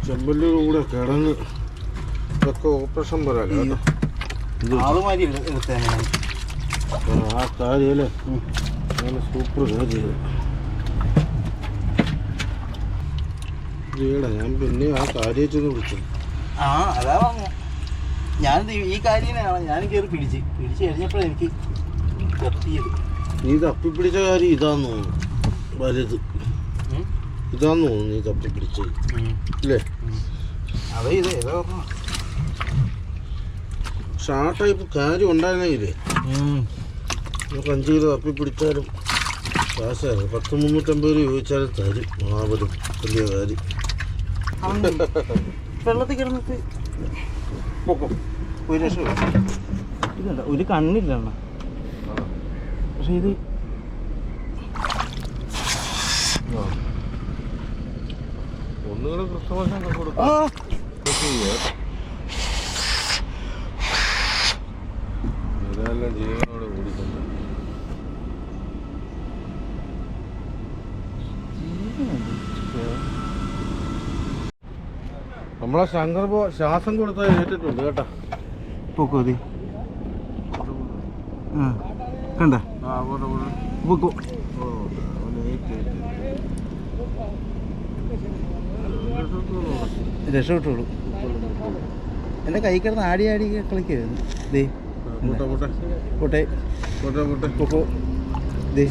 ചെമ്പല്ലൂർ കൂടെ കിടന്ന് ഇതൊക്കെ ഓപ്പറേഷൻ വരാല്ലോ. ആ കാര്യല്ലേ നല്ല സൂപ്പർ കാര്യം. ഞാൻ പിന്നെ ആ കാര്യം വിളിച്ചു. ആ അതാ പറഞ്ഞു. ഞാൻ ഈ കാര്യമാണ് ഞാൻ കയറി പിടിച്ച് കഴിഞ്ഞപ്പോഴാണ് എനിക്ക് തപ്പിയത്. നീ തപ്പിപ്പിടിച്ച കാര്യം ഇതാന്ന് തോന്നുന്നു, വലുത് ഇതാന്ന് തോന്നുന്നു നീ തപ്പിപ്പിടിച്ചത് ഇല്ലേ? അതെ ഇത് ഏതാ പറഞ്ഞു. പക്ഷെ ആ ടൈപ്പ് കാര്യം ഉണ്ടായിരുന്നെങ്കിലേ നമുക്ക് 5 കിലോ തപ്പിപ്പിടിച്ചാലും കാശാണ്. 10-350 രൂപ ചോദിച്ചാലും തരും. മാവരും വലിയ കാര്യം. വെള്ളത്തിൽ കിടന്നിട്ട് ഒരു രക്ഷ ഇതല്ല, ഒരു കണ്ണില്ല എണ്ണ. പക്ഷെ ഇത് ഒന്നുകൂടെ കൃഷ്ണവശം കൊടുക്കാം. ഇതെല്ലാം ജീവനോടെ ഓടിക്കുന്നു. നമ്മളെ ശങ്കർ ശ്വാസം കൊടുത്താൽ ഏറ്റിട്ടുണ്ട് കേട്ടാ. പൊക്കോതി കണ്ട പൊക്കോ. രക്ഷപ്പെട്ടോളൂ. എൻ്റെ കൈ കിടന്ന് ആടി കളിക്കായിരുന്നു. ദേ പോട്ടെ പൊക്കോ. ദേ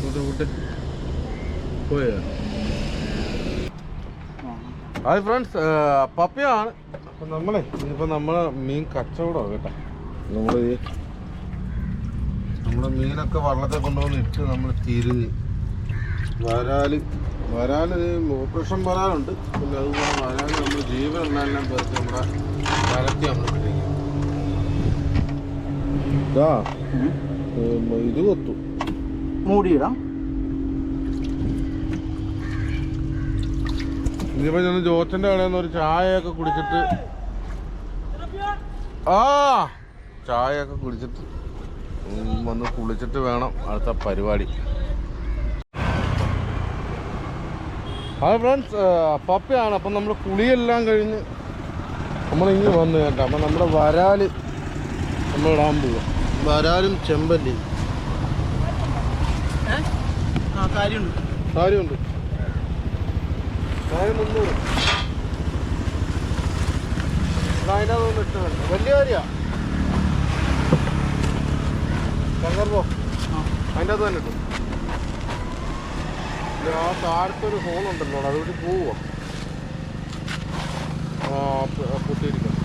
പോയാ. ഹായ് ഫ്രണ്ട്സ്, പപ്പയാണ്. അപ്പം നമ്മളെ ഇതിപ്പോൾ നമ്മളെ മീൻ കച്ചവടമാണ് കേട്ടോ. നമ്മുടെ മീനൊക്കെ വള്ളത്തെ കൊണ്ടുവന്ന് ഇട്ട് നമ്മൾ തിരിഞ്ഞ് വരാല് ഓപ്പറേഷൻ വരാലുണ്ട്. പിന്നെ അതുപോലെ വരാല് നമ്മൾ ജീവനെല്ലാം പേർക്ക് നമ്മുടെ വരത്തി നമ്മൾ പിടിക്കും. ഇത് കൊത്തു മൂടിയിടാം. ഇനിയിപ്പോൾ ഞാൻ ജോച്ചൻ്റെ കടയിൽ നിന്ന് ഒരു ചായയൊക്കെ കുടിച്ചിട്ട് ചായയൊക്കെ കുടിച്ചിട്ട് വന്ന് കുളിച്ചിട്ട് വേണം അടുത്ത പരിപാടി. ഹായ് ഫ്രണ്ട്സ്, പപ്പയാണ്. അപ്പം നമ്മൾ കുളിയെല്ലാം കഴിഞ്ഞ് നമ്മളിങ്ങ് വന്ന് കേട്ടോ. അപ്പം നമ്മുടെ വരാല് നമ്മളിടാൻ പോവുക. വരാലും ചെമ്പല്ലി കാര്യമുണ്ട്. കാര്യം 300 അതിനകത്തൊന്നും ഇട്ട് വേണ്ട. വലിയ കാര്യമാണ്. ശങ്കർപ്പോ അതിൻ്റെ അകത്ത് തന്നെ ഇട്ടു. ആ താഴത്തൊരു ഹോളുണ്ടല്ലോ, അതുവഴി പോവുക. പൊട്ടിയിരിക്കണം.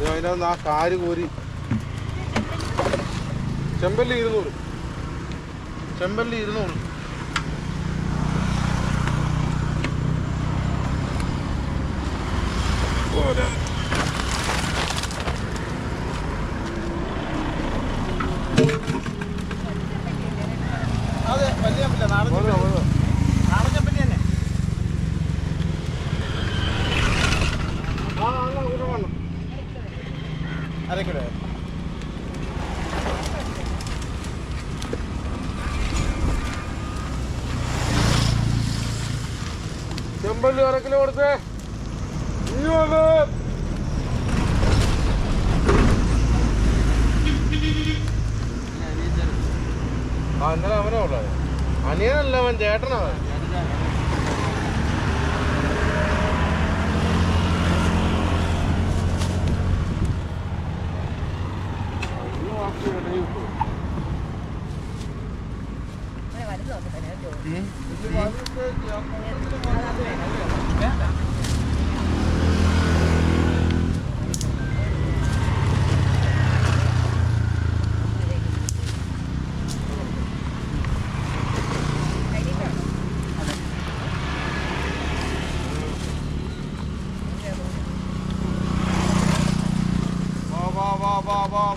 അതിനകത്ത് ആ കാര് കോരി. ചെമ്പല്ലി 200. അതെ, വലിയ നാടൻ ചെമ്പല്ലി തന്നെ. അരക്കിടെ ചെമ്പല്ലി 1 കിലോ കൊടുത്തേ. ഇന്നലെ അവനെ ഉള്ളത് അനിയനല്ല, അവൻ ചേട്ടനാണ്.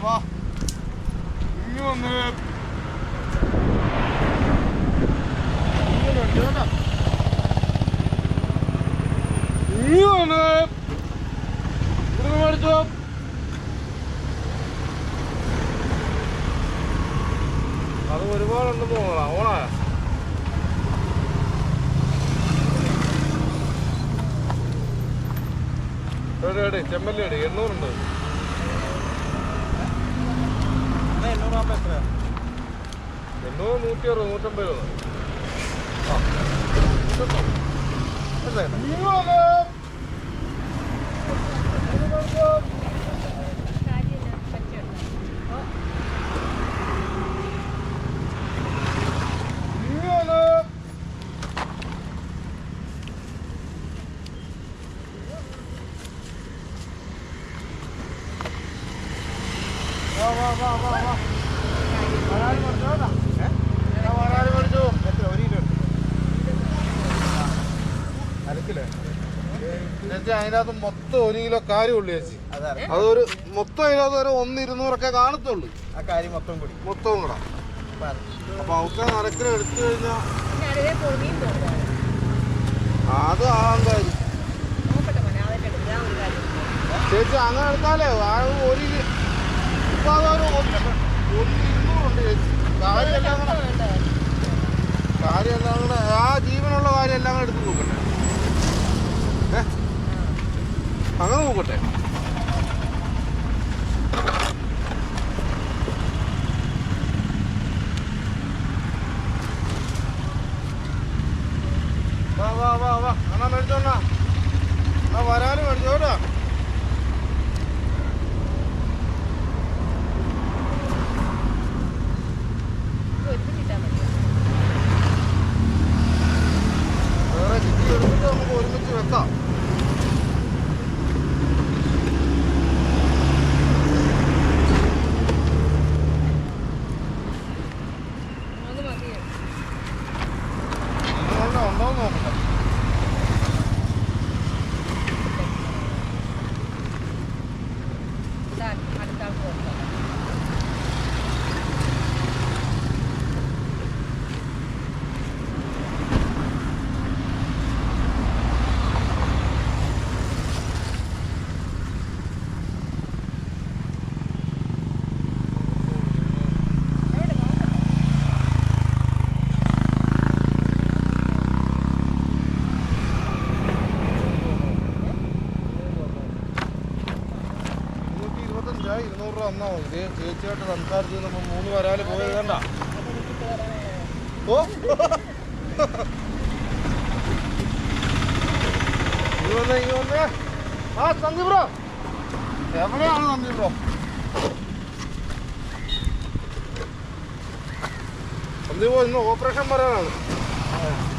വാ ഇനി വന്ന് ഇനി വന്ന് മേടിച്ചോ. അത് ഒരുപാടുണ്ടെന്ന് തോന്നണ ഓണാ. എടി ചെമ്പല്ലി എടി 800 ഉണ്ട്. 800 ആകുമ്പോൾ എത്രയാ? 800, 160, 150 അതിനകത്ത് മൊത്തം 1 കിലോ കാര്യം ഉള്ളു ചേച്ചി. അതൊരു മൊത്തം അതിനകത്ത് ഒരു 1,200 കാണത്തുള്ളൂ. ആ കാര്യം മൊത്തം കൂടി കൂടാ. അപ്പൊ അവർക്ക് നരക്കിന് എടുത്തു കഴിഞ്ഞാൽ അത് ആകാൻ കാര്യം ചേച്ചി. അങ്ങനെ എടുത്താലേ ഇപ്പൊ അതൊരു 1,200 ഉണ്ട് ചേച്ചി. കാര്യമെല്ലാം കൂടെ ആ ജീവനുള്ള കാര്യം എല്ലാം കൂടെ എടുത്ത് നോക്കട്ടെ. അങ്ങനെ നോക്കട്ടെ. വാ എന്നാ മേടിച്ചോണ്ടാ. എന്നാ വരാനും മേടിച്ചോട്ടാ. വേറെ ചിറ്റി എടുത്തിട്ട് നമുക്ക് ഒരുമിച്ച് വെക്കാം. ഉണ്ടോന്ന് നോക്കട്ടെ. വന്നാ മതി. ചേച്ചിയായിട്ട് സംസാരിച്ച് നമ്മൾ 3 വരാല് പോയത് കണ്ട. ഓ ഇങ്ങ വന്നേ. ആ സന്ദീപ് ബ്രോ എവിടെയാണ് സന്ദീപ് ബ്രോ? സന്ദീപ് ബ്രോ ഇന്ന് ഓപ്പറേഷൻ വരാനാണ്.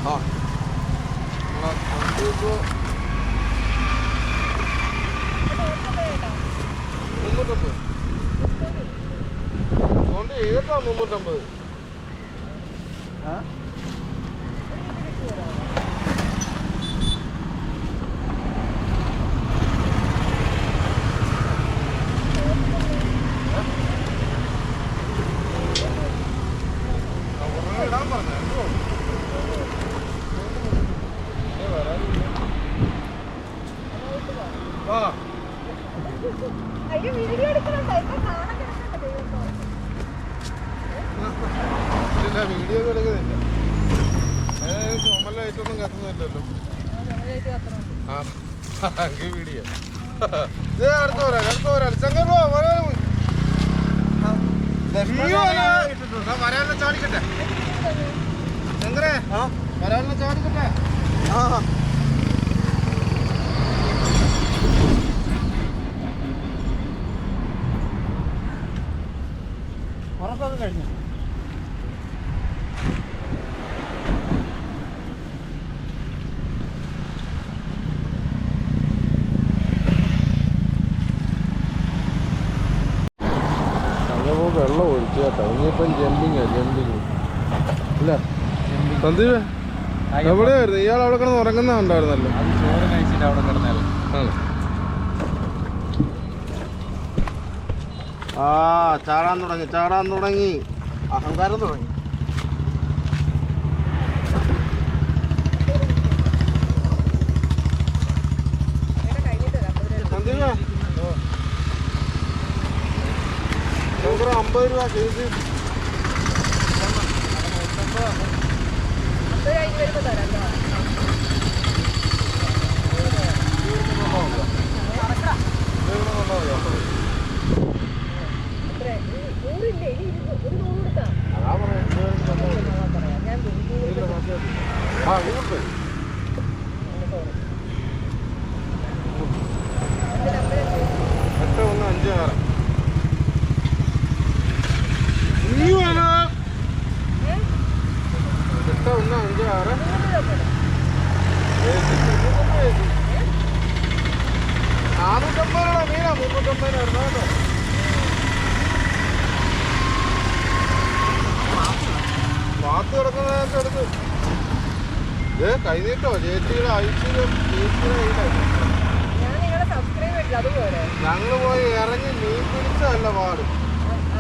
ആ സന്ദീപ് ബ്രോ 350 അതുകൊണ്ട് ഏതാ 350? ഇടാൻ പറഞ്ഞോ വീഡിയോ എടുക്കുന്നില്ല. ചുമലായിട്ടൊന്നും കത്തുന്നില്ലല്ലോ. ആ വീഡിയോ അടുത്ത വരാൻ ചങ്ങ വരാനുള്ള ചാടിക്കട്ടെ. ചങ്കരേ വരാനുള്ള ചാടിക്കട്ടെ. ഉറപ്പൊക്കെ കഴിഞ്ഞു. വെള്ളം ഒഴിച്ചു കേട്ടോ. ഇനിയിപ്പം ജമ്പിങ് അല്ല സന്ദീപ് എവിടെയായിരുന്നു? ഇയാൾ അവിടെ കിടന്ന് ഉറങ്ങുന്ന ഉണ്ടായിരുന്നല്ലോ. ചോറ് കഴിച്ചിട്ട് അവിടെ കിടന്നല്ലോ. ആണ് ചാടാൻ തുടങ്ങി അഹങ്കാരം തുടങ്ങി. സന്ദീപ് ശങ്കര 50 രൂപ കേസ്. ആ ഇങ്ങോട്ട് 8156. ഇനി വേണോ 8156. 450 മീനാ 350 കേട്ടോ. വാത്ത് കിടക്കുന്നതിനകത്ത് എടുത്ത് കൈനീട്ടോ ചേച്ചിയുടെ ഐശ്വര്യം ചേച്ചിയുടെ ഞങ്ങള് പോയി ഇറങ്ങി മീൻ പിടിച്ചതല്ല പാട്.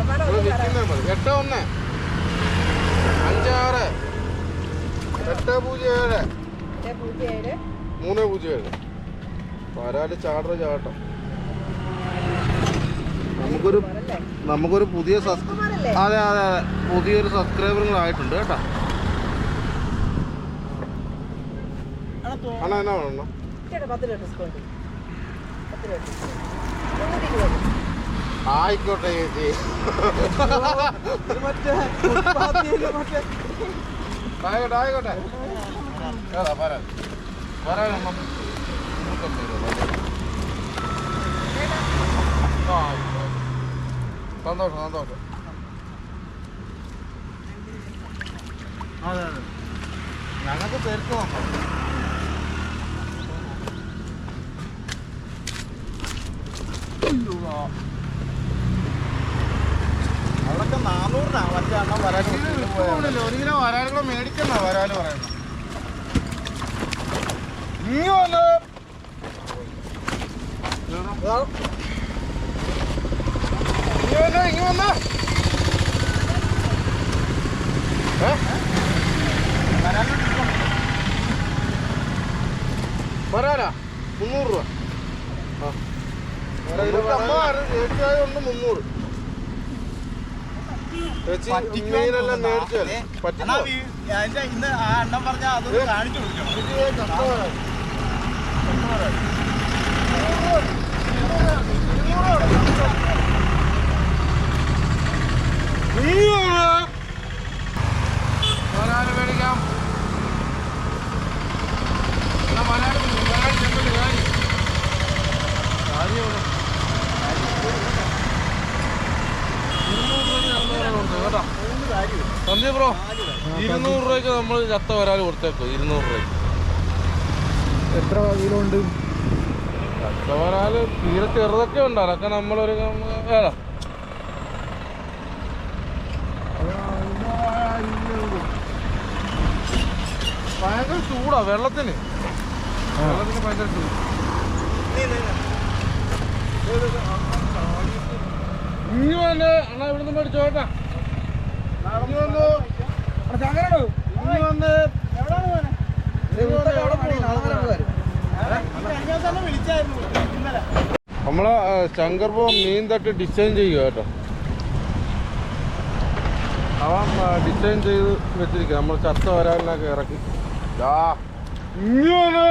8156 807 307 വരാല് ചാടറ ചാട്ടം. നമുക്കൊരു പുതിയ അതെ അതെ അതെ പുതിയൊരു സബ്സ്ക്രൈബറുകളായിട്ടുണ്ട് കേട്ടോ. അണ്ണാ എന്നാ വേണം? ആയിക്കോട്ടെ ചേച്ചി. ആയിക്കോട്ടെ ആയിക്കോട്ടെ. ഏതാ വരാൻ വരാനൊന്നും സന്തോഷം സന്തോഷം. അതെ അതെ ഞങ്ങൾക്ക് തിരക്ക് വന്നോ. അവിടൊക്കെ 400 മറ്റേ അണ്ണൻ വരാൻ 1 കിലോ വരാലും കൂടെ മേടിക്കുന്ന വരാല് പറയുന്നത്. ഇനി വന്ന് ഇനി വന്ന വരാനാ 300 രൂപ. ചേച്ചിയായതുകൊണ്ട് 300. ചേച്ചി മീനെല്ലാം മേടിച്ചാൽ പറ്റില്ല. ഇന്ന് ആ അണ്ണൻ പറഞ്ഞ അതൊന്ന് കാണിച്ചു കൊടുക്കണം. വരാന് മേടിക്കാം. സന്ദീപ് ബ്രോ 200 രൂപയ്ക്ക് നമ്മൾ ചത്ത വരാല് കൊടുത്തേക്കും. 200 രൂപയ്ക്ക് എത്ര കിലോ ഉണ്ട്? ചത്ത വരാല് തീരെ ചെറുതൊക്കെ ഉണ്ട്. അതൊക്കെ നമ്മളൊരു ഏതാ ഭയങ്കര ചൂടാ വെള്ളത്തിന് ഭയങ്കര ചൂട്. ഇനി വന്ന് അണ്ണാ ഇവിടുന്ന് മേടിച്ചോട്ടാ. ഇനി വന്നു ഇനി വന്ന് നമ്മളെ ശങ്കർപോ മീൻ തട്ട് ഡിസൈൻ ചെയ്യുക കേട്ടോ. അവൻ ഡിസൈൻ ചെയ്ത് വെച്ചിരിക്കുക. നമ്മൾ ചത്ത വരാലിനൊക്കെ ഇറക്കി ഇങ്ങനെ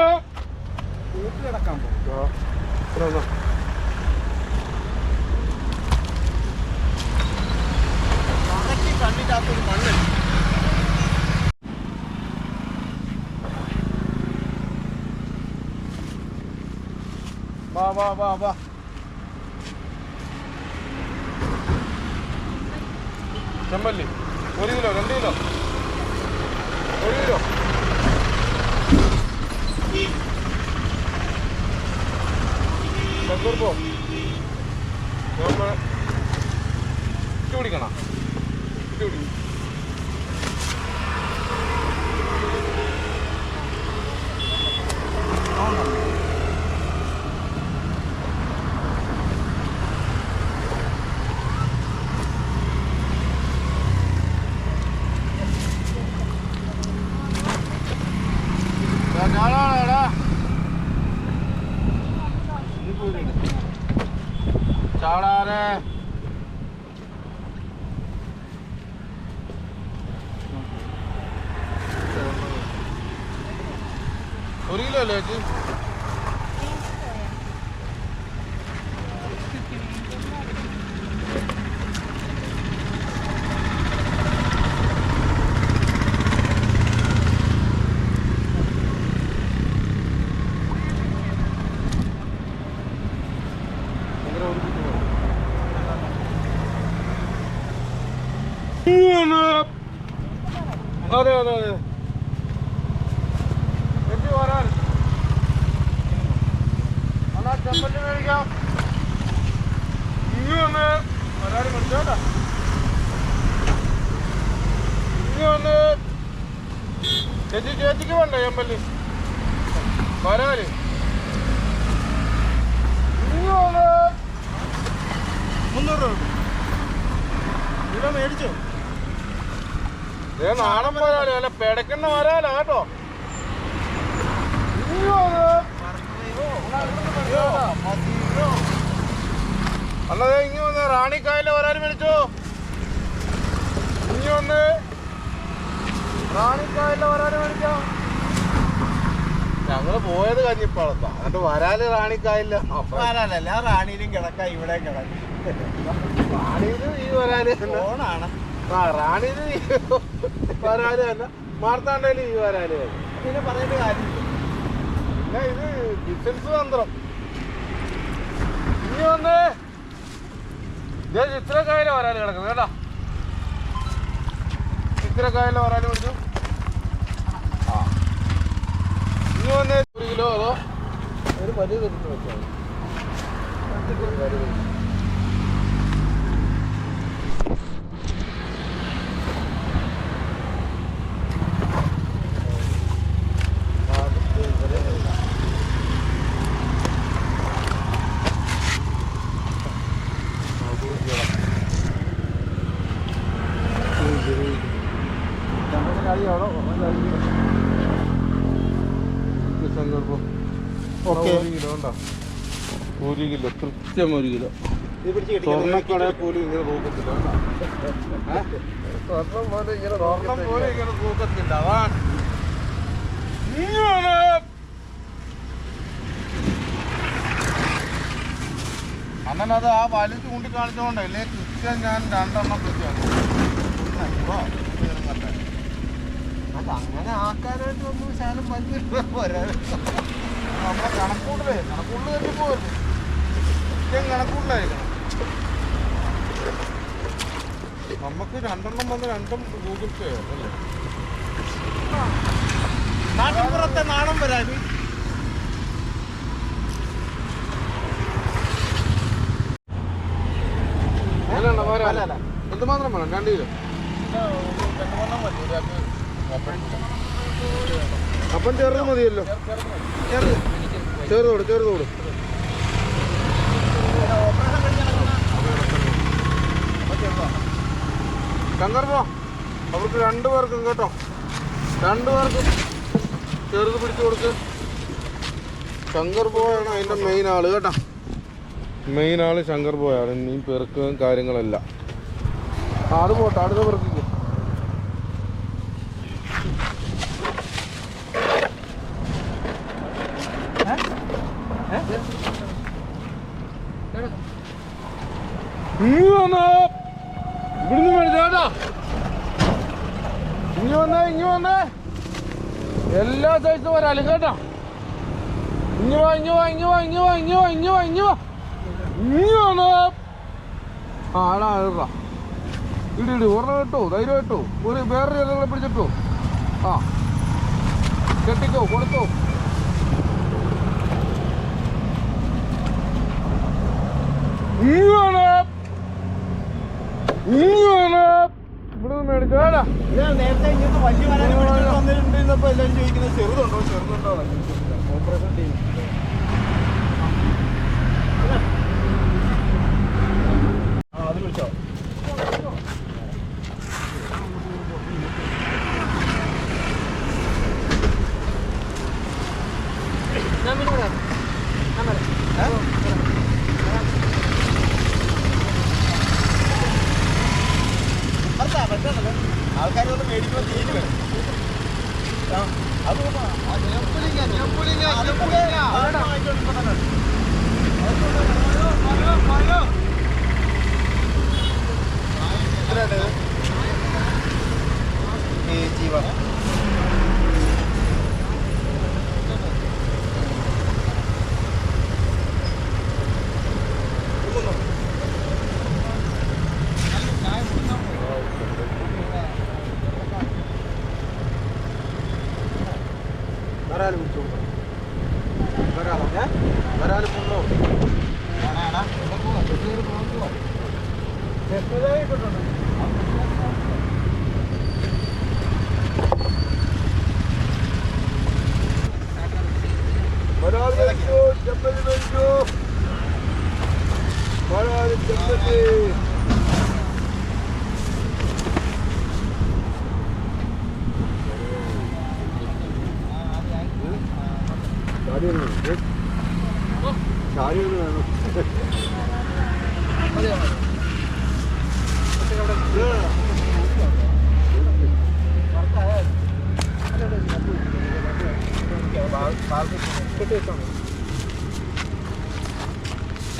കിടക്കാൻ പോകും. കണ്ണിട്ടാത്തൊരു മണ്ണ് വാ വാ വാ വാ. ചെമ്പല്ലി 1 കിലോ 2 കിലോ 1 കിലോ. ശങ്കർപോ നമ്മൾ ഇട്ട് പിടിക്കണം. ഇട്ട് പിടിക്കും. ചാടാനെ ഇല്ലല്ലോ ചേച്ചി. അതെ അതെ അതെ ചേച്ചി വരാൻ അന്നാ ചെമ്പല്ലി മേടിക്കാം. ഇനി വന്ന് വരാൻ മേടിച്ചോട്ടാ. ഇനി വന്ന് ചേച്ചിക്ക് വേണ്ട ചെമ്പല്ലി വരാല്. ഇനി വന്ന് 300 രൂപ ഇവിടെ മേടിച്ചോ. നാടൻ വരാല് അല്ല പെടക്കുന്ന വരാല കേട്ടോ. അല്ലാതെ ഇങ്ങി വന്ന് റാണിക്കായലെ വരാല് മേടിച്ചോ. ഇനി വന്ന് റാണിക്കായലെ വരാല് മേടിക്കാം. ഞങ്ങള് പോയത് കഞ്ഞിപ്പാളത്താ, എന്നിട്ട് വരാല് റാണിക്കായില്ല. വരാലല്ല റാണിയിലും കിടക്കാം ഇവിടെ കിടക്കാം. റാണിയില് ഈ വരാല് ഫോണാണ്. ആ റാണിയില് വരാല് തന്നെ, മാർത്താണ്ടയില് ഈ വരാല് തന്നെ. പിന്നെ പറയേണ്ട കാര്യമില്ല. പിന്നെ ഇത് ബിസിനസ് തന്ത്രം. ഇനി വന്ന് ചിത്രക്കായല വരാല് കിടക്കുന്നത് കേട്ടോ. ചിത്രക്കായല വരാല് പിടിച്ചു. ആ ഇനി വന്ന് 1 കിലോ അതോ ഒരു വലിയ എടുത്ത് വെച്ചാൽ സങ്കല്പം. 1 കിലോ ഉണ്ടോ? 1 കിലോ കൃത്യം 1 കിലോ. സ്വർണ്ണക്കടയിൽ പോലും ഇങ്ങനെ തൂക്കത്തില്ല. സ്വർണ്ണം പോലെ ഇങ്ങനെ തൂക്കത്തില്ല. അതാണ് അണ്ണനത് ആ വലി ചൂണ്ടിക്കാണിച്ചോണ്ടല്ലേ കൃത്യം ഞാൻ 2 എണ്ണം കൃത്യമാണ്. അങ്ങനെ ആക്കാനായിട്ട് ഒന്നും ശാലം വന്നിട്ട് പോരാ. നമ്മളെ കണക്കൂട്ടില് തന്നെ പോകരുത്. കൃത്യം കണക്കൂട്ടിലായിരിക്കണം. നമുക്ക് 2 എണ്ണം വന്ന് 2ഉം ഗൂഗിൾ പേ അല്ലേ. നാട്ടിൻപുറത്തെ നാടൻ വരാല്. എന്തുമാത്രം വേണം? 2 കിലോ. അപ്പം ചെറുത് മതിയല്ലോ. ചെറുതോട് ശങ്കർപ്പോ അവർക്ക് 2 പേർക്കും കേട്ടോ. 2 പേർക്കും ചെറുത് പിടിച്ചു കൊടുക്ക്. ശങ്കർപോയാണ് അതിൻ്റെ മെയിൻ ആള് കേട്ടോ. മെയിൻ ആള് ശങ്കർപോയാണ്. ഇനി പെറുക്കുകയും കാര്യങ്ങളെല്ലാം. അത് പോട്ടെ, അടുത്ത പെറുക്കിക്കും. ഇവിടുന്ന് മേടിച്ചാ ഇനി വന്നേ എല്ലാ സൈസും വരാലും കേട്ടോ. ഇനി വാ ആടാ ഇടി 1 കേട്ടോ. ധൈര്യം കേട്ടോ. ഒരു വേറൊരു ഇലകളെ പിടിച്ചിട്ടോ. ആ കെട്ടിക്കോ, കൊടുത്തോ. ഇവിടെ മേടിച്ചാടാ. നേരത്തെ ഇങ്ങനത്തെ വലിയ വരാല് വന്നിട്ടുണ്ടെന്നപ്പോ എല്ലാവരും ചോദിക്കുന്നത് ചെറുതുണ്ടോ ഓപ്പറേഷൻ ടീം. അത് വിളിച്ചോ. ആൾക്കാർ വന്ന് മേടിക്കുമ്പോൾ തീരുവേ. ജീവൻ വരാല് പിടിച്ചോ വരാല് കൊണ്ടോ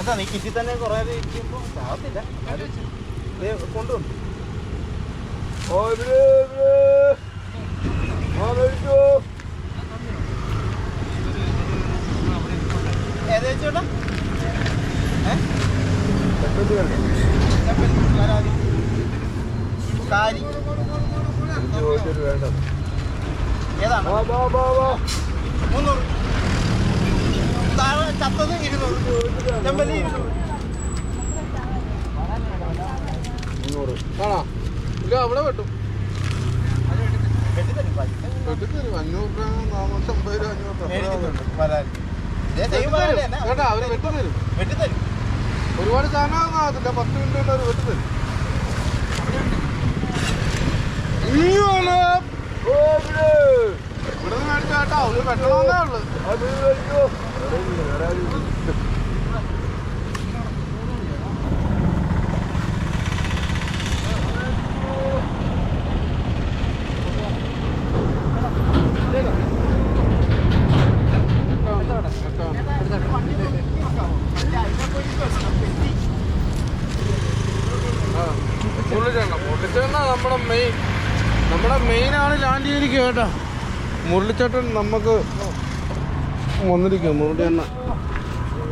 എന്താ നീ കിറ്റി തന്നെ കുറെ ഇരിക്കുമ്പോൾ ചാവത്തില്ല കൊണ്ടുവന്നു ഏതാ കാരി ഏതാണ് 300 താഴെ ചത്തത് 200 ചെമ്പല്ലി 200 കാണാ ഇല്ല അവിടെ വെട്ടും വെട്ടിത്തരും 500 രൂപ 450 കേട്ടാ അവര് വെട്ടിത്തരും ഒരുപാട് സാധനം ആകത്തില്ല 10 മിനിറ്റ് കൊണ്ട് അവർ വെട്ടിത്തരും ഇവിടെ നിന്ന് മേടിച്ച കേട്ടാ അവര് വെട്ടണമെന്നേ ഉള്ളു മുരളിച്ചെണ്ണ നമ്മുടെ മെയിനാണ് ലാൻഡ് ചെയ്തിരിക്കുക കേട്ടോ മുരളിച്ചേട്ടൻ നമുക്ക് വന്നിരിക്കുക മുരളിയെണ്ണ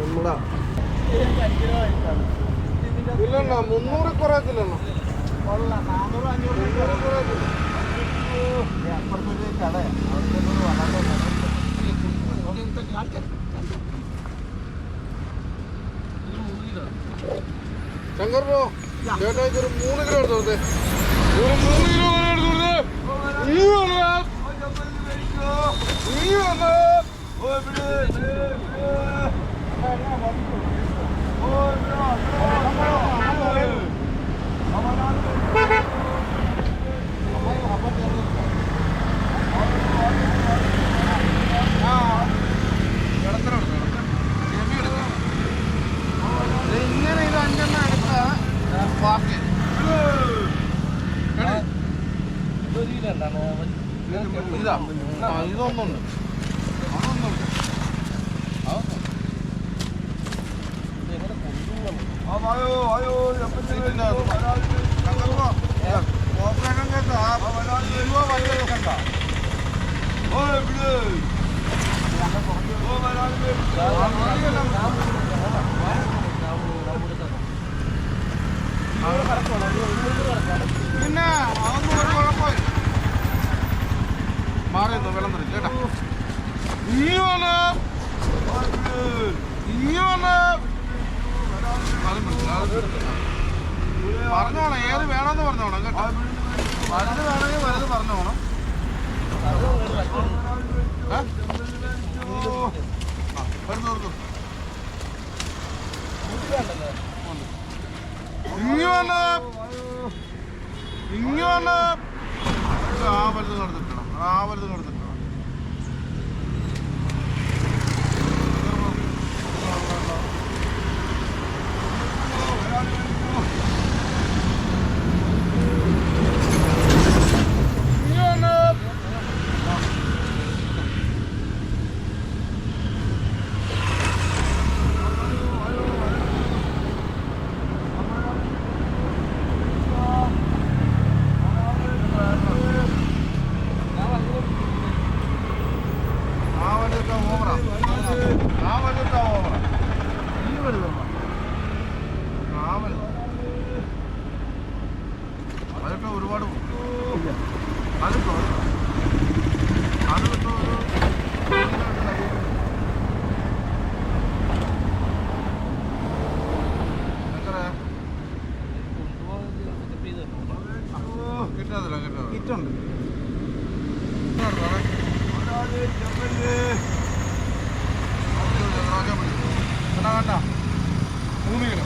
നമ്മുടെ ഇല്ലണ്ണ 300 കുറയത്തില്ലണ്ണ 400 കുറയത്തില്ല ശങ്കർ ബ്രോ ചേട്ടാ ഇതൊരു 3 കിലോ എടുത്തോട്ടെ ഒരു 3 കിലോ ഇങ്ങനെ ഇത് 5 എണ്ണം എടുത്താ ബാക്കി ഇതാ ഇതൊന്നുണ്ട് പിന്നെ അതൊന്നും ഒരു കുഴപ്പമില്ല മാറിയെന്നോ വെള്ളം തരും ചേട്ടാ പറഞ്ഞോണം ഏത് വേണമെന്ന് പറഞ്ഞോണം കേട്ടോ വലുത് വേണമെങ്കിൽ വലുത് പറഞ്ഞോണം ഇങ്ങനെ ആ വലുത് നടത്തിക്കണം ആ വലുത് നടത്തിക്കണം 3 കിലോ.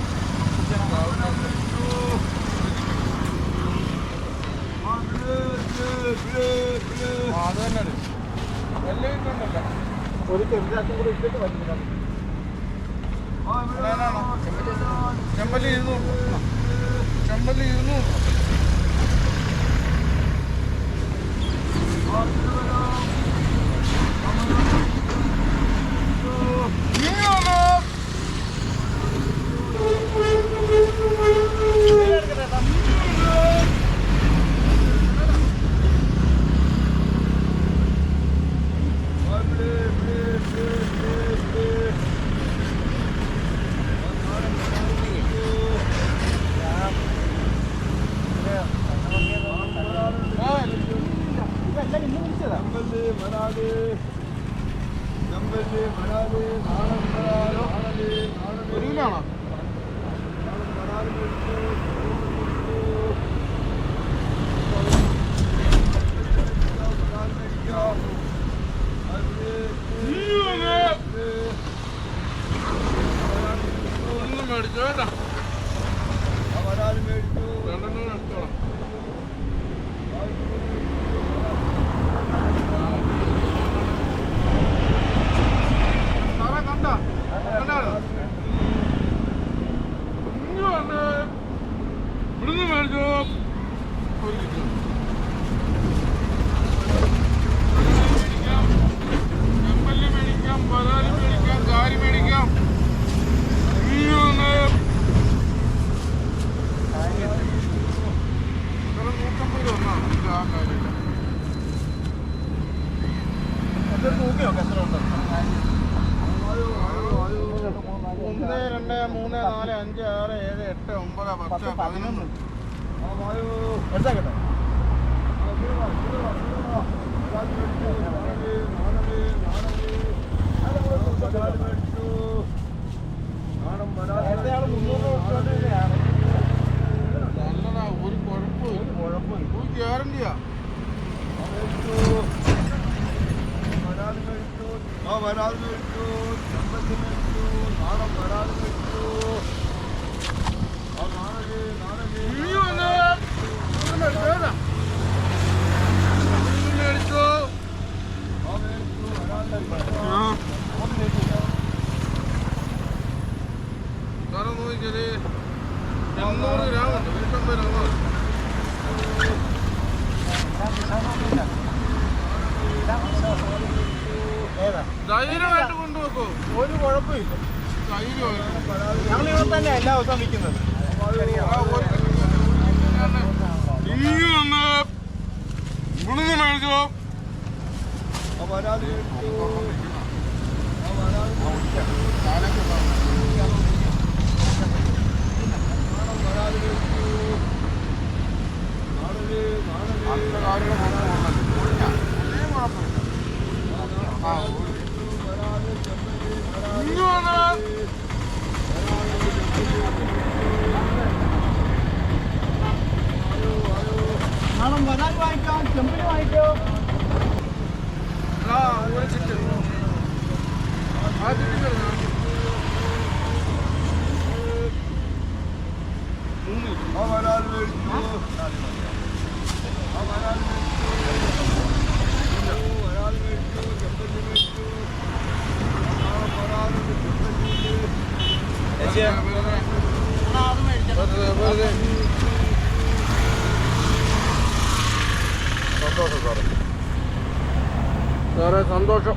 അത് തന്നെയാണ് എല്ലാം ഇട്ടുണ്ടല്ലോ. ഒരു ചെറുതാക്കും കൂടെ ഇട്ടിട്ട് പറ്റില്ല. ചെമ്പല്ലി 200. ചെമ്പല്ലി 200. ഒരു കിലോ ആണോ? ഒന്നും മേടിച്ചോ കേട്ടോ. രണ്ടെണ്ണം എടുത്തോളാം. ഇവിടുന്ന് മേടിച്ചോ. ഒരു കിലോ മേടിക്കാം, ചെമ്പല്ലി മേടിക്കാം, വരാലി മേടിക്കാം, കാരി മേടിക്കാം. തൂക്കിയോ എത്ര ഉണ്ട്? 1, 2, 3, 4, 5, 6, 7, 8, 9, 10, 11. എടുത്താക്കട്ടെ. നല്ലതാ, ഒരു കുഴപ്പമില്ല. ഗ്യാരണ്ടിയാ. നോക്കിയാല് 800 ഗ്രാം ഉണ്ട്. 150 ഗ്രാം. ധൈര്യമായിട്ട് കൊണ്ടുപോക്കോ, ഒരു കുഴപ്പമില്ല. ധൈര്യമായിട്ട്. ഞങ്ങളിവിടെ തന്നെ എല്ലാ ദിവസവും വിൽക്കുന്നത്. ഇവിടുന്ന് മേടിച്ചോ. നാടൻ വരാൻ വാങ്ങിക്കാം, ചെമ്പിന് വാങ്ങിക്കോ. ഒരു ചിറ്റ് ആ ചിറ്റ് 3. സന്തോഷം സാറേ, സന്തോഷം.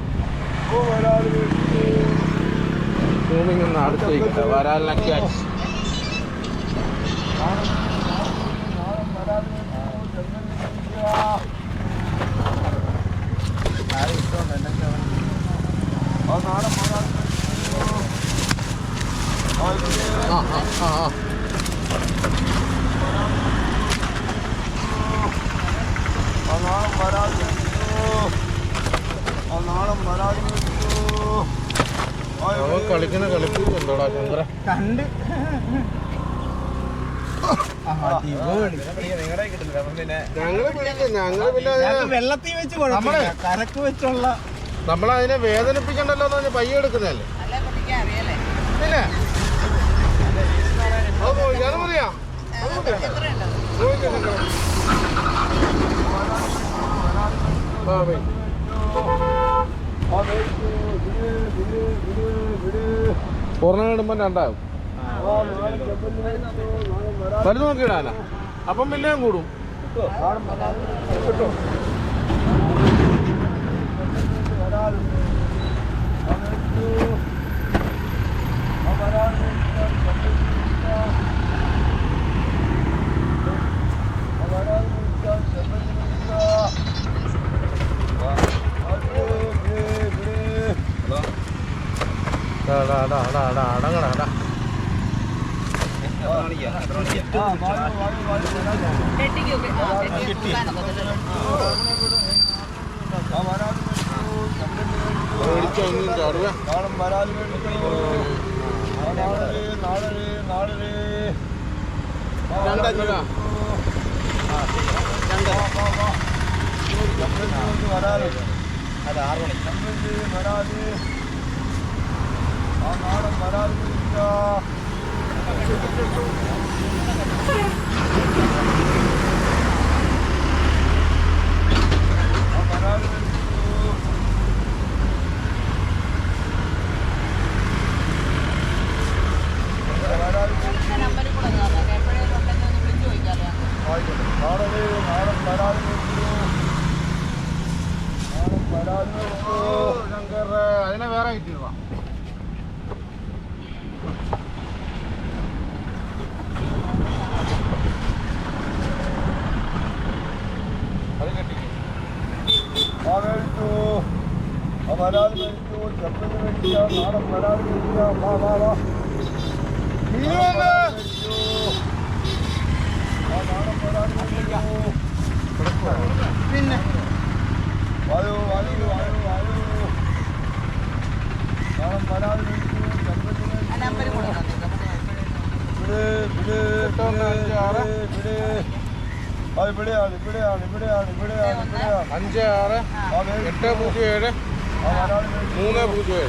സൂമിങ് ഒന്ന് അടുത്തേക്കില്ല, വരാലിനൊക്കെ കളിക്കുന്ന കളിപ്പിക്കുണ്ടോടാ ചന്ദ്ര? കണ്ട് ഞങ്ങള് പിന്നെ വെള്ളത്തിൽ വെച്ച് കരക്ക് വെച്ചുള്ള നമ്മളതിനെ വേദനിപ്പിക്കണ്ടല്ലോ എന്ന് പറഞ്ഞ് പയ്യ എടുക്കുന്നതല്ലേ. പിന്നെ ഒരെണ്ണം ഇടുമ്പോൾ രണ്ടാകും. വലുത് നോക്കിയിടാനാ, അപ്പം പിന്നെയും കൂടും. അടങ്ങടാ. അതിനെ വേറെ കിട്ടിയതാ. അത് കെട്ടി പിന്നെ അഞ്ച് ആറ് 807 307.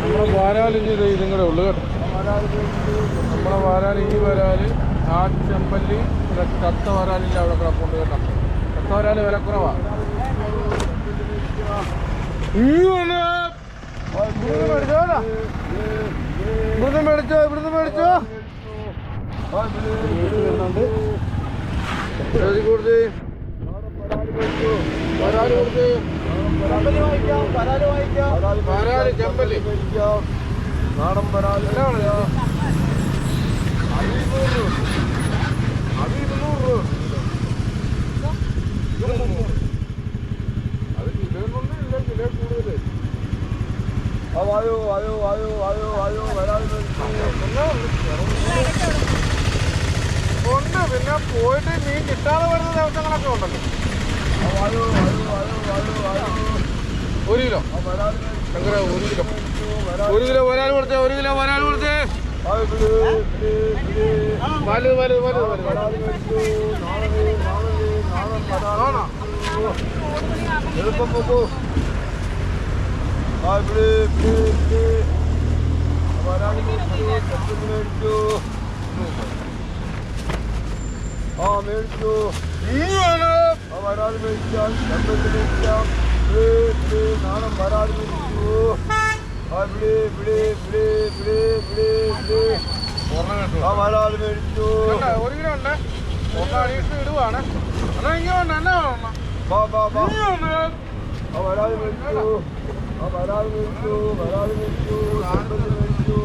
നമ്മുടെ വാരാലിഞ്ഞ് ഇതും കൂടെ ഉള്ളു കേട്ടോ. നമ്മുടെ വാരാൽ, ഈ വരാല്, ആ ചെമ്പല്ലി, കത്ത വരാലില്ല അവിടെ കിടപ്പുണ്ട് കേട്ടോ. കത്ത വരാല് വിലക്കുറവാണ്. ഇവിടുന്ന് മേടിച്ചോ വരുന്നുണ്ട്. കൊടുത്ത് വരാല് കൊടുത്ത് വരാല് ചെമ്പല്ലി നാടൻ വരാല് അത് 200 രൂപ. അത് കിലോയിലൊന്നും ഇല്ല, കിലോ കൂടുതൽ. ഉണ്ട്. പിന്നെ പോയിട്ട് മീൻ കിട്ടാതെ വരുന്ന ദിവസങ്ങളൊക്കെ ഉണ്ടല്ലോ. 1 കിലോ ശങ്കര, 1 കിലോ വരാൽ കൊടുത്തേ. 1 കിലോ വരാൽ കൊടുത്തേ. എളുപ്പം പോകൂ. മേടിച്ചു വരാൽ മേടിക്കാം, ചെമ്പല്ലി മേടിക്കാം, നാടൻ വരാൽ മേടിച്ചു. വരാൽ മേടിച്ചു. 1 കിലോ ഉണ്ട്. ഒന്ന് അഡീഷണൽ ഇടുവാണ്. എന്നാ ഇങ്ങനെ എന്നാ വരാൽ മേടിച്ചു. വരാൽ മേടിച്ചു. ചെമ്പല്ലി മേടിച്ചു.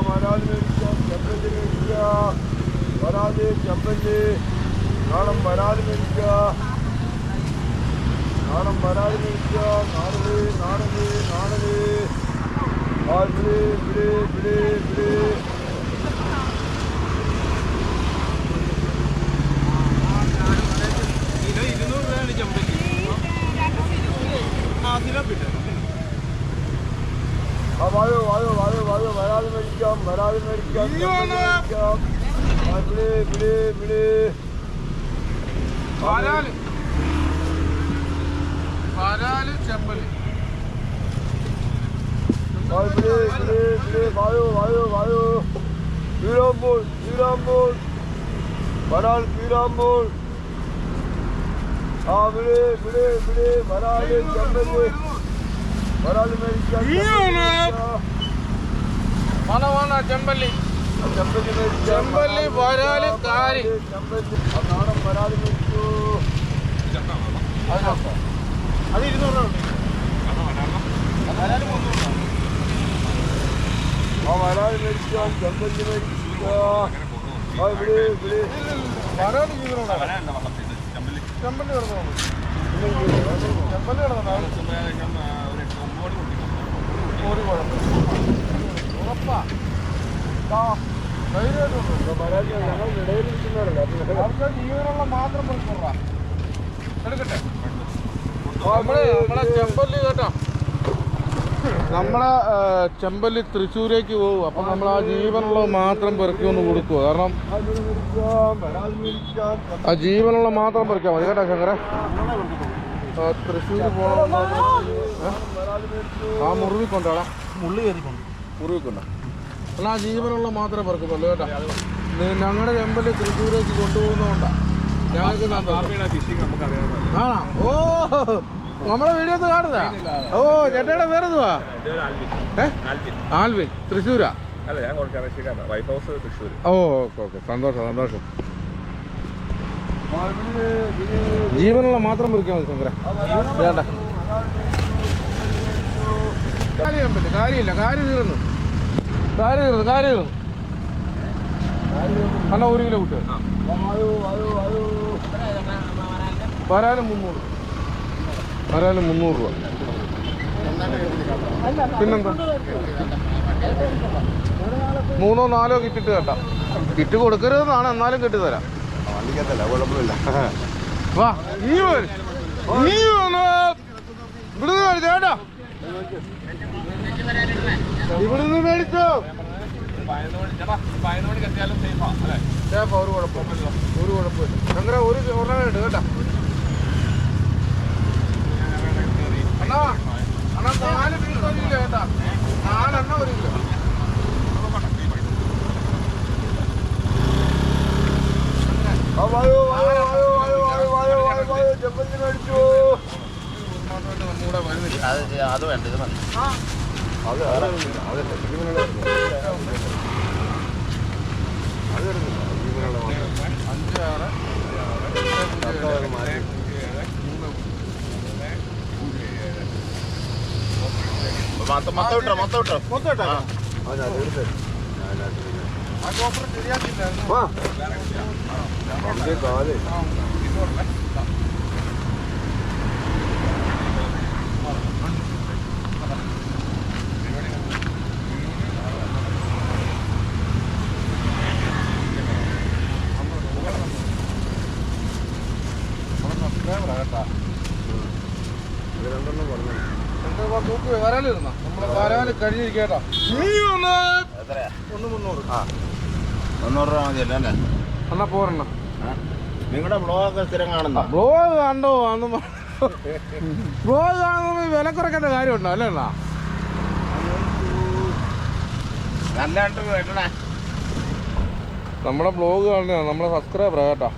വരാൽ മേടിക്കാം, ചെമ്പല്ലി മേടിക്കാം. വരാല് ചെമ്പല്ലി നാടൻ വരാൽ മേടിക്കാം. നാടൻ വരാൽ മേടിക്കാം. നാടന് കിലോ 200 രൂപയാണ് ചെമ്പല്ലി. വരാൽ മേടിക്കാം. വരാല് ചെമ്പല്ലി Kürambol. Varal Kürambol. Bile. Varali Cembeli. Varali Merican. Mana Cembeli. Cembeli Varali Kari. Anam Varali Mericu. അത് 200 രൂപ. Varali Merican. Cembeli Merican. Bile. വരാല് ജീവനോടാ. ചെമ്പല്ലി കിടന്നോ? ചെമ്പല്ലി കിടന്നോ? ഒരു കുഴപ്പം. ഉറപ്പാ. ധൈര്യമായിട്ടുണ്ടോ? ജീവനുള്ള മാത്രം കൊടുക്കുക. എടുക്കട്ടെ. നമ്മളെ ചെമ്പല്ലി കേട്ടോ, നമ്മളെ ചെമ്പല്ലി തൃശ്ശൂരേക്ക് പോകും. അപ്പം നമ്മൾ ആ ജീവനുള്ളത് മാത്രം പെറുക്കി ഒന്ന് കൊടുക്കുക. കാരണം ആ ജീവനുള്ള മാത്രം പെറുക്കിയാൽ മതി കേട്ടോ ശങ്കര. തൃശ്ശൂർ പോകണം. ആ മുറിവിക്കൊണ്ടാടാ, മുറിവിക്കൊണ്ട. അല്ല ആ ജീവനുള്ള മാത്രമേ പെറുക്കുന്നുള്ളൂ കേട്ടോ. ഞങ്ങളുടെ ചെമ്പല്ലി തൃശ്ശൂരേക്ക് കൊണ്ടുപോകുന്നതുകൊണ്ടാണ് ഞങ്ങൾക്ക് ആണോ? ഓ, നമ്മളെ വീഡിയോസ് കാണുന്ന. ഓ, ചേട്ടയുടെ പേരെന്തുവാ? ആൽവിൻ. തൃശ്ശൂരാ? ഓ, ഓക്കെ. സന്തോഷം. ജീവനുള്ള മാത്രം മുറിക്കാൻ മതി ശങ്കര. വേണ്ട, കാര്യമില്ല. കാര്യം തീർന്നു. അല്ല 1 കിലോ കൂട്ടുക. വരാലും 300. വരാലും 300 രൂപ. പിന്നെന്താ, 3 or 4 കിറ്റിട്ട് കേട്ടാ. കിറ്റ് കൊടുക്കരുതെന്നാണ്, എന്നാലും കിട്ടി തരാം. കുഴപ്പമില്ല. വാ, നീ ഇവിടുന്ന് മേടിച്ചേട്ടാ. ഇവിടുന്ന് മേടിച്ചോ. ഒരു കുഴപ്പമില്ല. ശങ്കര ഒരു ഒരെണ്ണം ഉണ്ട് കേട്ടാ. അണ്ണാ 4 പീസ് 1 കിലോ കേട്ടാ. 4 എണ്ണം 1 കിലോ. ചെമ്പല്ലി മേടിച്ചു. നമ്മുടെ വരുന്നില്ല. അത് വേണ്ട, ഇത് മതി. മൊത്തം ആ കോപ്പർ ശരിയാക്കിയില്ലായിരുന്നു. വരാലിരുന്ന നമ്മളെ വരാല് കഴിഞ്ഞിരിക്കേട്ടാ. 1 300. 300 രൂപ മതിയല്ലോ അല്ലേ? എന്നാ പോരെണ്ണ. നിങ്ങളുടെ ബ്ലോഗൊക്കെ സ്ഥിരം കാണുന്ന ബ്ലോഗ് കണ്ടോ? ബ്ലോഗ് കാണുന്ന വില കുറയ്ക്കേണ്ട കാര്യമുണ്ടോ? അല്ലേ അണ്ണാ? നല്ലതായിട്ട് കേട്ടണേ. നമ്മുടെ ബ്ലോഗ് കാണുന്ന നമ്മളെ സബ്സ്ക്രൈബറാ കേട്ടോ.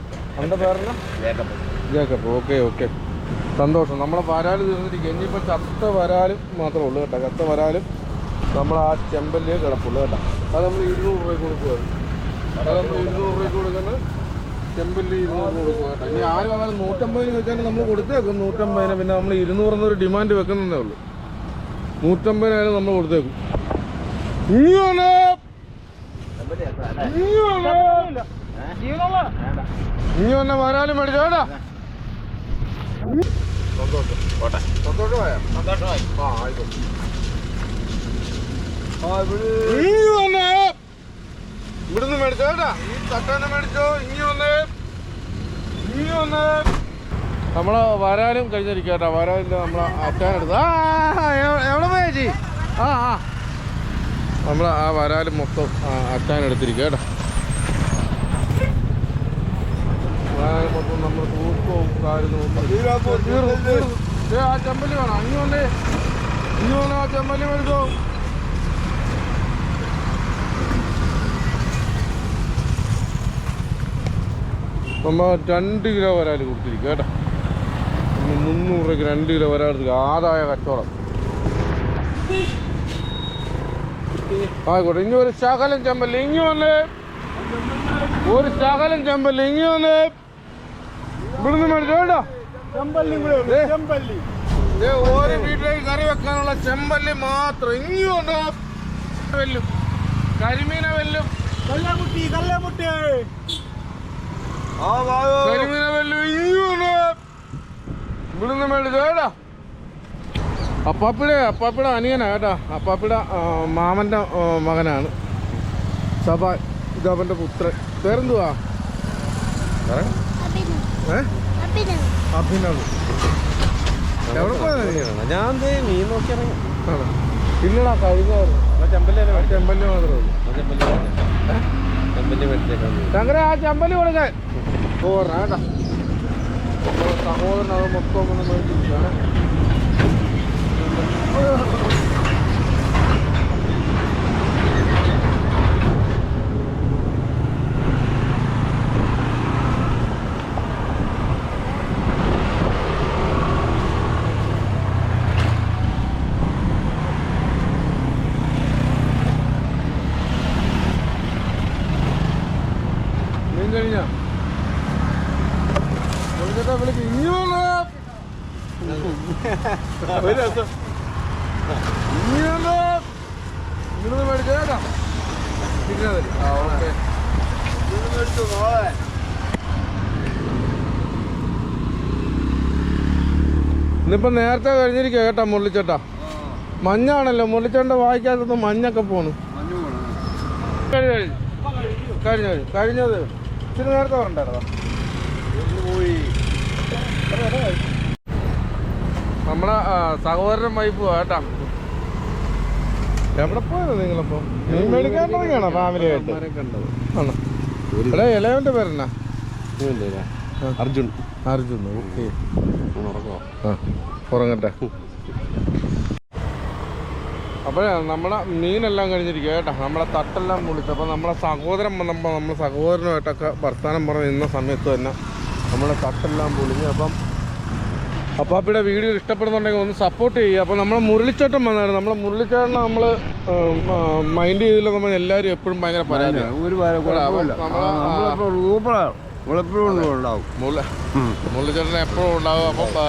എൻ്റെ പേരെന്നാ? ജേക്കബ്. ഓക്കെ. സന്തോഷം. നമ്മളെ വരാല് തീർന്നിരിക്കുക. ഇനിയിപ്പോൾ ചത്ത വരാലും മാത്രമേ ഉള്ളൂ കേട്ടോ. ചത്ത വരാലും നമ്മൾ ആ ചെമ്പല്ലിയെ കിടപ്പുള്ളൂ കേട്ടോ. അത് നമ്മൾ 200 രൂപയ്ക്ക് കൊടുക്കുക. അത് നമ്മൾ 200 രൂപയ്ക്ക് കൊടുക്കുന്നത് ചെമ്പല്ലി 200 കൊടുക്കുക കേട്ടോ. ഇനി ആരും അങ്ങനെ 150 വെച്ചാൽ നമ്മൾ കൊടുത്തേക്കും. 150 പിന്നെ നമ്മൾ 200 എന്നൊരു ഡിമാൻഡ് വെക്കുന്നതേ ഉള്ളൂ. 150 നമ്മൾ കൊടുത്തേക്കും. ഇനി തന്നെ വരാലും മേടിച്ചോ കേട്ടാ. ഇവിടുന്ന് മേടിച്ചോ കേട്ടാ. ഈ തട്ടന്നെ മേടിച്ചോ. ഇനി ഒന്ന് നമ്മളെ വരാലും കഴിഞ്ഞിരിക്കുക കേട്ടോ. വരാലിൻ്റെ നമ്മളെ അച്ചാനെടുത്ത്. എവിടെ പോയി ചേച്ചി? നമ്മൾ ആ വരാലും മൊത്തം അച്ചാനെടുത്തിരിക്കുക കേട്ടോ. വരാലും മൊത്തം നമ്മൾ തൂക്കവും കാര്യം ആ ചെമ്പല്ലി വേണം. ഇനി വന്നേ ആ ചെമ്പല്ലി മേടിച്ചോ. നമ്മൾ 2 കിലോ വരാൽ കൊടുത്തിരിക്കും കേട്ടോ. 300 രൂപയ്ക്ക് 2 കിലോ വരാൽ ആദായ കച്ചവടം. ആയിക്കോട്ടെ. ഇനി ഒരു ശകലം ചെമ്പല്ലി ഇങ്ങി വന്ന്, ഒരു ശകലം ചെമ്പല്ലി ഇങ്ങി വന്ന് ഇവിടുന്ന് മേടിച്ചോ കേട്ടോ. ഓരോ വീട്ടിലേക്ക് കറി വെക്കാനുള്ള ചെമ്പല്ലി മാത്രം. ഇങ്ങി വന്ന് വെല്ലും കരിമീന വെല്ലും കരിമീന വെല്ലും ഇങ്ങി വന്ന് ഇവിടുന്ന് മേടിച്ചോ കേട്ടോ. അപ്പാപ്പിയുടെ അനിയനാ കേട്ടോ. അപ്പാപ്പിയുടെ മാമൻ്റെ മകനാണ് സഭ. ഇതവൻ്റെ പുത്രൻ. പേരെന്തുവാ? അഭിനവ്. എവിടെ പോയതാണ്? ഞാൻ മീൻ നോക്കി ഇറങ്ങി. ഇല്ലടാ, കഴിഞ്ഞായിരുന്നു. ചെമ്പല്ലി മാത്രമേ ഉള്ളൂ. അങ്ങനെ ആ ചെമ്പല്ലി കൊടുക്കാൻ പോരണ കേട്ടോ. സഹോദരൻ അത് മൊത്തം ഒന്ന് മേടിച്ചിരിക്കുകയാണ്. മീൻ കഴിഞ്ഞ വിളിക്ക് ഇങ്ങോട്ട് ഒരു രസം. ഇങ്ങോട്ട് മേടിച്ചേക്കാം. ആ ഓക്കെ. ഇന്നിപ്പോ നേരത്തെ കഴിഞ്ഞിരിക്കുക കേട്ടോ മുരളിച്ചേട്ടാ. മഞ്ഞാണല്ലോ മുരളിച്ചേട്ടൻ്റെ വായിക്കാത്തത് മഞ്ഞൊക്കെ പോണു. കഴിഞ്ഞത് ഇച്ചിരി നേരത്തെ പറഞ്ഞായിരുന്നോ? നമ്മളെ സഹോദരൻ വൈഫ് കേട്ടാ. എവിടെ പോയത് നിങ്ങളിപ്പോ? മീൻ മേടിക്കാൻ തുടങ്ങിയാണോ ഫാമിലി ആയിട്ട്? ആണോ? ഇവിടെ ഇളയവന്റെ പേരെന്നാ? അർജുൻ. അർജുൻ. ഓക്കെ. ഉറങ്ങട്ടെ. അപ്പോഴേ നമ്മളെ മീനെല്ലാം കഴിഞ്ഞിരിക്കുക കേട്ടോ. നമ്മളെ തട്ടെല്ലാം പൊളിച്ചു. അപ്പോൾ നമ്മളെ സഹോദരൻ വന്നപ്പോൾ നമ്മൾ സഹോദരനുമായിട്ടൊക്കെ വർത്താനം പറഞ്ഞ് നിന്ന സമയത്ത് തന്നെ നമ്മളെ തട്ടെല്ലാം പൊളിഞ്ഞു. അപ്പം അപ്പാപ്പിയുടെ വീഡിയോ ഇഷ്ടപ്പെടുന്നുണ്ടെങ്കിൽ ഒന്ന് സപ്പോർട്ട് ചെയ്യുക. അപ്പോൾ നമ്മളെ മുരളിച്ചേട്ടൻ വന്നായിരുന്നു. നമ്മളെ മുരളിച്ചേട്ടനെ നമ്മൾ മൈൻഡ് ചെയ്തില്ല. നമ്മൾ എല്ലാവരും എപ്പോഴും ഭയങ്കര പരാതിയാണ്. മുരളിച്ചേട്ടൻ എപ്പോഴും ഉണ്ടാവും. അപ്പം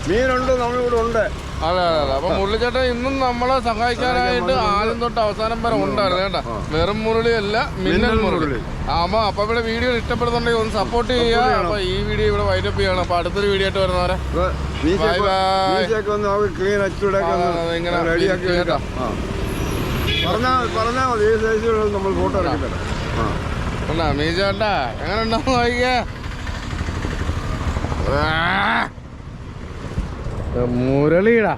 മീനുണ്ട്, നമ്മളിവിടെ ഉണ്ട്. അതെ അതെ അതെ. അപ്പൊ മുരളിച്ചേട്ടൻ ഇന്നും നമ്മളെ സഹായിക്കാനായിട്ട് ആദ്യം തൊട്ട് അവസാനം വരെ ഉണ്ടായിരുന്നു കേട്ടോ. വെറും മുരളിയല്ല, മിന്നൽ മുരളി. അപ്പൊ ഇവിടെ വീഡിയോ ഇഷ്ടപ്പെടുന്നുണ്ടെങ്കിൽ ഒന്ന് സപ്പോർട്ട് ചെയ്യുക. അപ്പൊ ഈ വീഡിയോ ഇവിടെ വൈൻഡപ്പ് ചെയ്യണം. അപ്പൊ അടുത്തൊരു വീഡിയോ ആയിട്ട് വരുന്നവരെ ബൈ ബൈ. പറഞ്ഞാ മതി. ഈ സൈസിലുള്ള നമ്മൾ ഫോട്ടോ ഇറക്കി തരാം. മീചേട്ടാ എങ്ങനെ ഉണ്ടാവും നോക്കിയേ. മുരളിയുടെ